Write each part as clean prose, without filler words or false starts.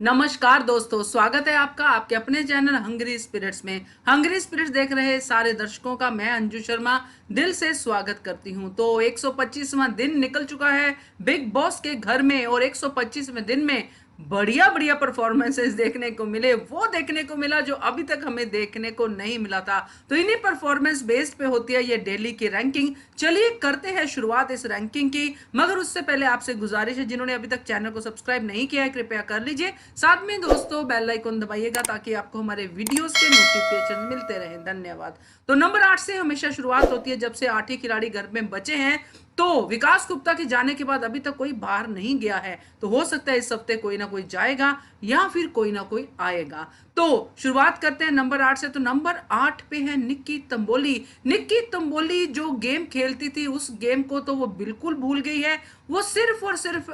नमस्कार दोस्तों, स्वागत है आपका आपके अपने चैनल हंग्री स्पिरिट्स में। हंग्री स्पिरिट्स देख रहे सारे दर्शकों का मैं अंजू शर्मा दिल से स्वागत करती हूं। तो 125वां दिन निकल चुका है बिग बॉस के घर में और 125वें दिन में बढ़िया बढ़िया परफॉर्मेंसेस देखने को मिले, वो देखने को मिला जो अभी तक हमें देखने को नहीं मिला था। तो इन्हीं परफॉर्मेंस बेस्ड पे होती है ये डेली की रैंकिंग। चलिए करते हैं शुरुआत इस रैंकिंग की, मगर उससे पहले आपसे गुजारिश है, जिन्होंने अभी तक चैनल को सब्सक्राइब नहीं किया है कृपया कर लीजिए। साथ में दोस्तों बेल आइकन दबाइएगा ताकि आपको हमारे वीडियोस के नोटिफिकेशन मिलते रहें। धन्यवाद। तो नंबर 8 से हमेशा शुरुआत होती है, जब से 8 ही खिलाड़ी घर में बचे हैं। तो विकास गुप्ता के जाने के बाद अभी तक कोई बाहर नहीं गया है, तो हो सकता है इस हफ्ते कोई ना कोई जाएगा या फिर कोई ना कोई आएगा। तो शुरुआत करते हैं नंबर 8 से। तो नंबर 8 पे है निक्की तंबोली। निक्की तंबोली जो गेम खेलती थी उस गेम को तो वो बिल्कुल भूल गई है। वो सिर्फ और सिर्फ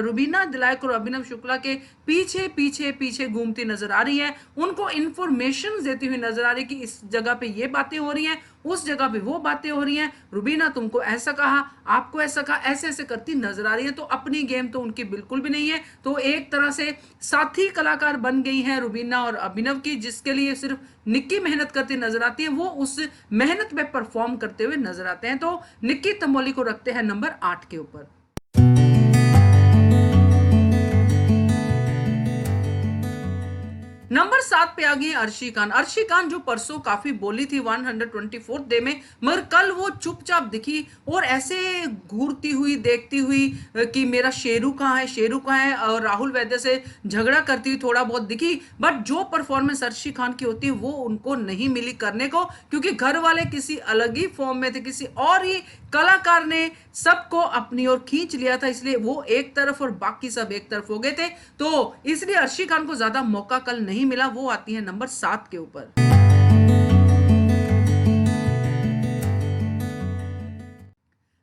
रुबीना दिलायक और अभिनव शुक्ला के पीछे पीछे पीछे घूमती नजर आ रही है। उनको इंफॉर्मेशन देती हुई नजर आ रही है कि इस जगह पे ये बातें हो रही हैं, उस जगह पे वो बातें हो रही हैं। रुबीना तुमको ऐसा कहा, आपको ऐसा कहा, ऐसे ऐसे करती नजर आ रही है। तो अपनी गेम तो उनकी बिल्कुल भी नहीं है। तो एक तरह से साथी कलाकार बन गई हैं रुबीना और अभिनव की, जिसके लिए सिर्फ निक्की मेहनत करती नजर आती है, वो उस मेहनत में परफॉर्म करते हुए नजर आते हैं। तो निक्की तंबोली को रखते हैं नंबर 8 के ऊपर। नंबर 7 पे आ गई अर्शी खान। अर्शी खान जो परसों काफी बोली थी 124th डे में, मगर कल वो चुपचाप दिखी और ऐसे घूरती हुई देखती हुई कि मेरा शेरू कहाँ है, शेरू कहाँ है, और राहुल वैद्य से झगड़ा करती हुई थोड़ा बहुत दिखी। बट जो परफॉर्मेंस अर्शी खान की होती है वो उनको नहीं मिली करने को, क्योंकि घर वाले किसी अलग ही फॉर्म में थे, किसी और ही कलाकार ने सबको अपनी ओर खींच लिया था, इसलिए वो एक तरफ और बाकी सब एक तरफ हो गए थे। तो इसलिए अर्शी खान को ज्यादा मौका कल नहीं मिला। वो आती है नंबर 7 के ऊपर।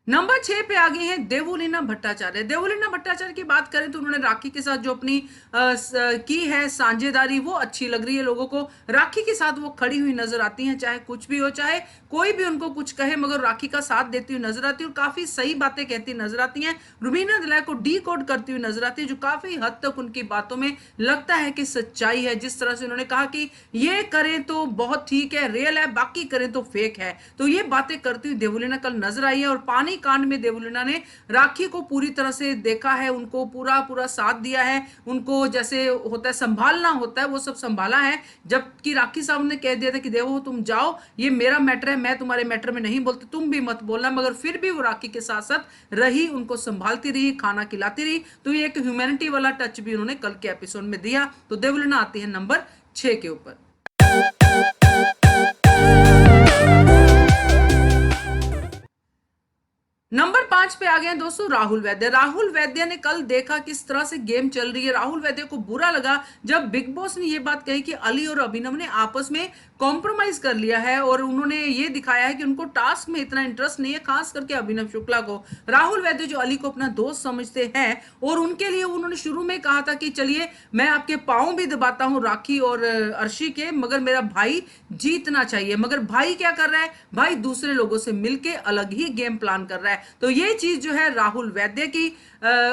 नंबर 6 पे आ गई हैं देवुलीना भट्टाचार्य। देवुलीना भट्टाचार्य की बात करें तो उन्होंने राखी के साथ जो अपनी की है साझेदारी, वो अच्छी लग रही है लोगों को। राखी के साथ वो खड़ी हुई नजर आती हैं, चाहे कुछ भी हो, चाहे कोई भी उनको कुछ कहे, मगर राखी का साथ देती हुई नजर आती है और काफी सही बातें कहती नजर आती हैं। रुबीना दिलाय को डी कोड करती हुई नजर आती है, जो काफी हद तक उनकी बातों में लगता है कि सच्चाई है। जिस तरह से उन्होंने कहा कि ये करें तो बहुत ठीक है, रियल है, बाकी करें तो फेक है, तो ये बातें करती हुई देवुलीना कल नजर आई है। और पानी कांड में देवुलीना ने राखी को पूरी तरह से देखा है, उनको पूरा पूरा साथ दिया है, उनको जैसे होता है संभालना होता है वो सब संभाला है। जबकि राखी साहब ने कह दिया था कि देवो तुम जाओ, ये मेरा मैटर है, मैं तुम्हारे मैटर में नहीं बोलती, तुम भी मत बोलना, मगर फिर भी वो राखी के साथ साथ रही, उनको संभालती रही, खाना खिलाती रही। तो ये एक ह्यूमैनिटी वाला टच भी उन्होंने कल के एपिसोड में दिया। तो देवुलीना आती है नंबर 6 के ऊपर। नंबर 5 पे आ गए हैं दोस्तों राहुल वैद्य। राहुल वैद्य ने कल देखा किस तरह से गेम चल रही है। राहुल वैद्य को बुरा लगा जब बिग बॉस ने ये बात कही कि अली और अभिनव ने आपस में कॉम्प्रोमाइज कर लिया है, और उन्होंने ये दिखाया है कि उनको टास्क में इतना इंटरेस्ट नहीं है, खास करके अभिनव शुक्ला को। राहुल वैद्य जो अली को अपना दोस्त समझते हैं, और उनके लिए उन्होंने शुरू में कहा था कि चलिए मैं आपके पांव भी दबाता हूं राखी और अर्शी के, मगर मेरा भाई जीतना चाहिए। मगर भाई क्या कर रहा है, भाई दूसरे लोगों से मिलके अलग ही गेम प्लान कर रहा है। तो ये चीज जो है राहुल वैद्य की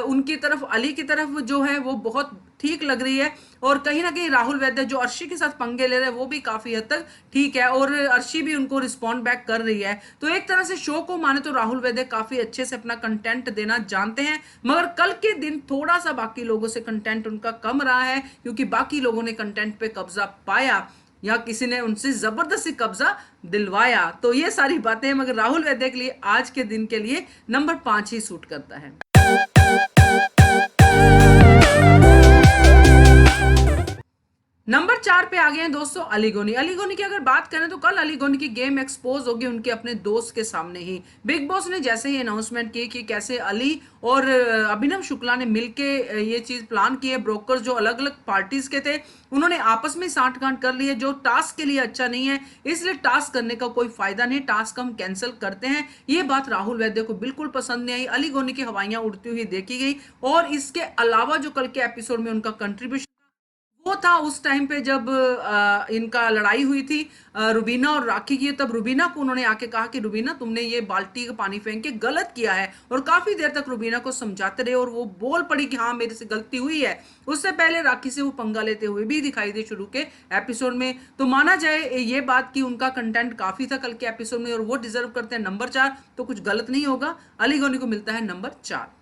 उनकी तरफ, अली की तरफ जो है वो बहुत ठीक लग रही है। और कहीं ना कहीं राहुल वैद्य जो अर्शी के साथ पंगे ले रहे हैं वो भी काफी हद तक ठीक है, और अर्शी भी उनको रिस्पॉन्ड बैक कर रही है। तो एक तरह से शो को माने तो राहुल वैद्य काफी अच्छे से अपना कंटेंट देना जानते हैं, मगर कल के दिन थोड़ा सा बाकी लोगों से कंटेंट उनका कम रहा है, क्योंकि बाकी लोगों ने कंटेंट पे कब्जा पाया या किसी ने उनसे जबरदस्ती कब्जा दिलवाया। तो ये सारी बातें, मगर राहुल वैद्य के लिए आज के दिन के लिए नंबर 5 ही सूट करता है। नंबर 4 पे आ गए हैं दोस्तों अलीगोनी। अलीगोनी की अगर बात करें तो कल अलीगोनी की गेम एक्सपोज होगी उनके अपने दोस्त के सामने ही। बिग बॉस ने जैसे ही अनाउंसमेंट की कि कैसे अली और अभिनव शुक्ला ने मिलके ये चीज प्लान की है, ब्रोकर जो अलग अलग पार्टीज के थे उन्होंने आपस में साठगांठ कर ली है, जो टास्क के लिए अच्छा नहीं है, इसलिए टास्क करने का कोई फायदा नहीं, टास्क हम कैंसिल करते हैं। ये बात राहुल वैद्य को बिल्कुल पसंद नहीं आई। अलीगोनी की हवाइयां उड़ती हुई देखी गई, और इसके अलावा जो कल के एपिसोड में उनका कंट्रीब्यूशन वो था उस टाइम पे जब इनका लड़ाई हुई थी रुबीना और राखी की। तब रुबीना को उन्होंने आके कहा कि रुबीना तुमने ये बाल्टी का पानी फेंक के गलत किया है, और काफी देर तक रुबीना को समझाते रहे और वो बोल पड़ी कि हाँ मेरे से गलती हुई है। उससे पहले राखी से वो पंगा लेते हुए भी दिखाई दे शुरू के एपिसोड में। तो माना जाए ये बात कि उनका कंटेंट काफी था कल के एपिसोड में और वो डिजर्व करते हैं नंबर 4, तो कुछ गलत नहीं होगा। अली गोनी को मिलता है नंबर 4।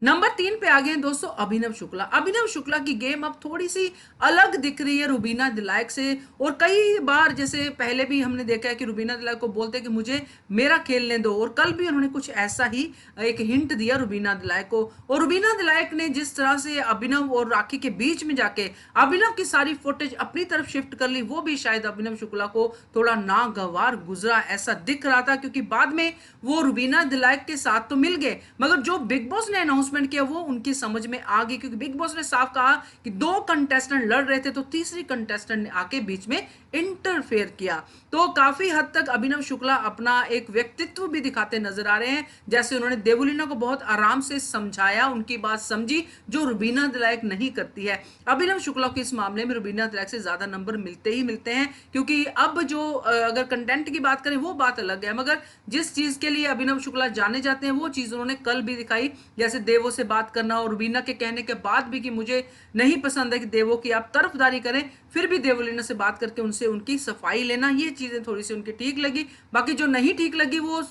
नंबर 3 पे आ गए हैं दोस्तों अभिनव शुक्ला। अभिनव शुक्ला की गेम अब थोड़ी सी अलग दिख रही है रुबीना दिलायक से। और कई बार जैसे पहले भी हमने देखा है कि रुबीना दिलायक को बोलते हैं कि मुझे मेरा खेलने दो, और कल भी उन्होंने कुछ ऐसा ही एक हिंट दिया रुबीना दिलायक को। और रुबीना दिलायक ने जिस तरह से अभिनव और राखी के बीच में जाके अभिनव की सारी फुटेज अपनी तरफ शिफ्ट कर ली, वो भी शायद अभिनव शुक्ला को थोड़ा नागवार गुजरा ऐसा दिख रहा था। क्योंकि बाद में वो रुबीना दिलायक के साथ तो मिल गए, मगर जो बिग बॉस ने अनाउंसमेंट किया वो उनकी समझ में आ गई। क्योंकि बिग बॉस ने साफ कहा कि 2 कंटेस्टेंट लड़ रहे थे, तो तीसरी कंटेस्टेंट ने आके बीच में इंटरफेयर किया। तो काफी हद तक अभिनव शुक्ला अपना एक व्यक्तित्व भी दिखाते नजर आ रहे हैं। जैसे उन्होंने देवलीना को बहुत आराम से समझाया, उनकी बात समझी, जो रुबीना दिलायक नहीं करती है। अभिनव शुक्ला को इस मामले में रुबीना दिलायक से ज्यादा नंबर मिलते ही मिलते हैं। क्योंकि अब जो अगर कंटेंट की बात करें वो बात अलग है, मगर जिस चीज के लिए अभिनव शुक्ला जाने जाते हैं वो चीज उन्होंने कल भी दिखाई। जैसे देवो से बात करना, और रुबीना के कहने के बाद भी कि मुझे नहीं पसंद है कि देवो की आप तरफदारी करें, फिर भी देवलीना से बात करके उनसे उनकी सफाई लेना, ये चीजें थोड़ी सी उनकी ठीक लगी। बाकी जो नहीं ठीक लगी वो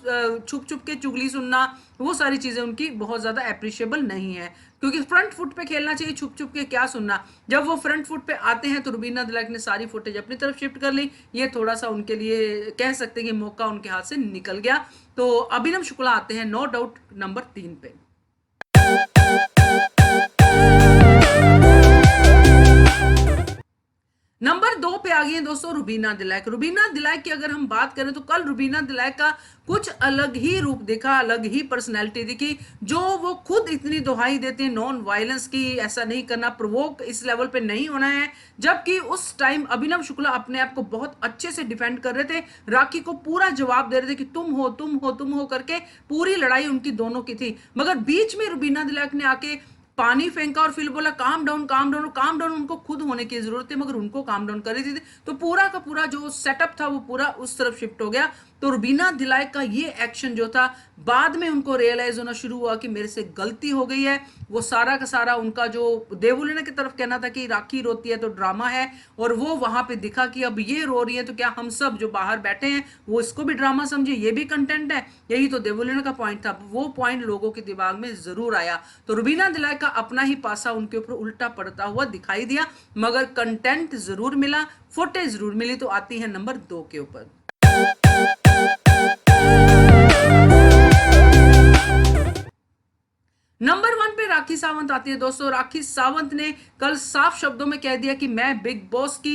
छुप छुप के चुगली सुनना, वो सारी चीजें उनकी बहुत ज्यादा अप्रिशिएबल नहीं है। क्योंकि फ्रंट फुट पे खेलना चाहिए, छुप छुप के क्या सुनना। जब वो फ्रंट फुट पे आते हैं तो रुबीना दिलायक ने सारी फुटेज अपनी तरफ शिफ्ट कर ली। ये थोड़ा सा उनके लिए कह सकते हैं कि मौका उनके हाथ से निकल गया। तो अभिनव शुक्ला आते हैं नो डाउट नंबर 3 पे। नंबर 2 पे आ गई है दोस्तों रुबीना दिलायक। रुबीना दिलायक की अगर हम बात करें तो कल रुबीना दिलायक का कुछ अलग ही रूप दिखा, अलग ही पर्सनैलिटी दिखी। जो वो खुद इतनी दुहाई देते हैं नॉन वायलेंस की, ऐसा नहीं करना, प्रोवोक इस लेवल पे नहीं होना है। जबकि उस टाइम अभिनव शुक्ला अपने आप को बहुत अच्छे से डिफेंड कर रहे थे, राखी को पूरा जवाब दे रहे थे कि तुम हो तुम हो तुम हो करके। पूरी लड़ाई उनकी दोनों की थी, मगर बीच में रुबीना दिलायक ने आके पानी फेंका और फिर बोला calm down calm down. Calm down उनको खुद होने की जरूरत है, मगर उनको काम डाउन कर रही थी। तो पूरा का पूरा जो सेटअप था वो पूरा उस तरफ शिफ्ट हो गया। तो रुबीना दिलायक का ये एक्शन जो था, बाद में उनको रियलाइज होना शुरू हुआ कि मेरे से गलती हो गई है। वो सारा का सारा उनका जो देवलीना की तरफ कहना था कि राखी रोती है तो ड्रामा है, और वो वहां पे दिखा कि अब ये रो रही है तो क्या हम सब जो बाहर बैठे हैं वो इसको भी ड्रामा समझे, ये भी कंटेंट है। यही तो देवलीना का पॉइंट था, वो पॉइंट लोगों के दिमाग में जरूर आया। तो रुबीना दिलायक का अपना ही पासा उनके ऊपर उल्टा पड़ता हुआ दिखाई दिया, मगर कंटेंट जरूर मिला, फुटेज जरूर मिली। तो आती है नंबर 2 के ऊपर। नंबर 1 पे राखी सावंत आती है दोस्तों। राखी सावंत ने कल साफ शब्दों में कह दिया कि मैं बिग बॉस की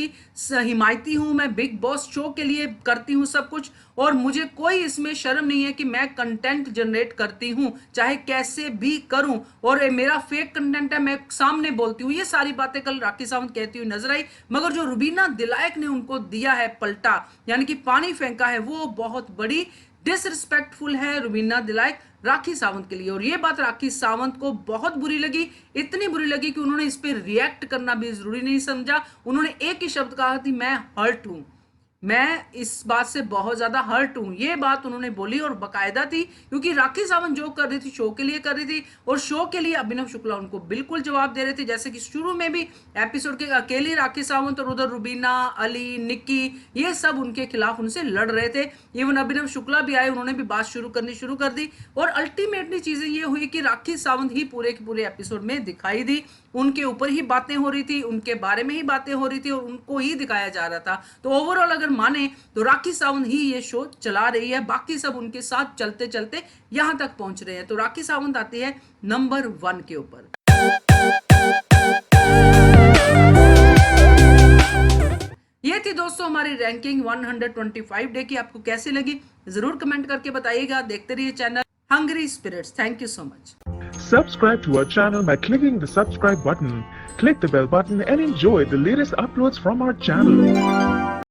हिमायती हूं, मैं बिग बॉस शो के लिए करती हूं सब कुछ, और मुझे कोई इसमें शर्म नहीं है कि मैं कंटेंट जनरेट करती हूं, चाहे कैसे भी करूं, और मेरा फेक कंटेंट है, मैं सामने बोलती हूं। ये सारी बातें कल राखी सावंत कहती हुई नजर आई। मगर जो रुबीना दिलायक ने उनको दिया है पलटा, यानी कि पानी फेंका है, वो बहुत बड़ी डिसरिस्पेक्टफुल है रुबीना दिलायक राखी सावंत के लिए। और ये बात राखी सावंत को बहुत बुरी लगी, इतनी बुरी लगी कि उन्होंने इस पे रिएक्ट करना भी जरूरी नहीं समझा। उन्होंने एक ही शब्द कहा कि मैं हर्ट हूं, मैं इस बात से बहुत ज्यादा हर्ट हूं। ये बात उन्होंने बोली और बकायदा थी, क्योंकि राखी सावंत जो कर रही थी शो के लिए कर रही थी, और शो के लिए अभिनव शुक्ला उनको बिल्कुल जवाब दे रहे थे। जैसे कि शुरू में भी एपिसोड के अकेली राखी सावंत और उधर रुबीना, अली, निक्की, ये सब उनके खिलाफ उनसे लड़ रहे थे। इवन अभिनव शुक्ला भी आए, उन्होंने भी बात शुरू कर दी। और अल्टीमेटली चीजें ये हुई कि राखी सावंत ही पूरे के पूरे एपिसोड में दिखाई दी, उनके ऊपर ही बातें हो रही थी, उनके बारे में ही बातें हो रही थी, और उनको ही दिखाया जा रहा था। तो ओवरऑल अगर माने तो राखी सावंत ही ये शो चला रही है, बाकी सब उनके साथ चलते चलते यहां तक पहुंच रहे हैं। तो राखी सावंत आती है नंबर 1 के ऊपर। ये थी दोस्तों हमारी रैंकिंग 125 डे की। आपको कैसी लगी जरूर कमेंट करके बताइएगा। देखते रहिए channel Hungry Spirits. Thank you so much. Subscribe to our channel by clicking the subscribe button. Click the bell button and enjoy the latest uploads from our channel.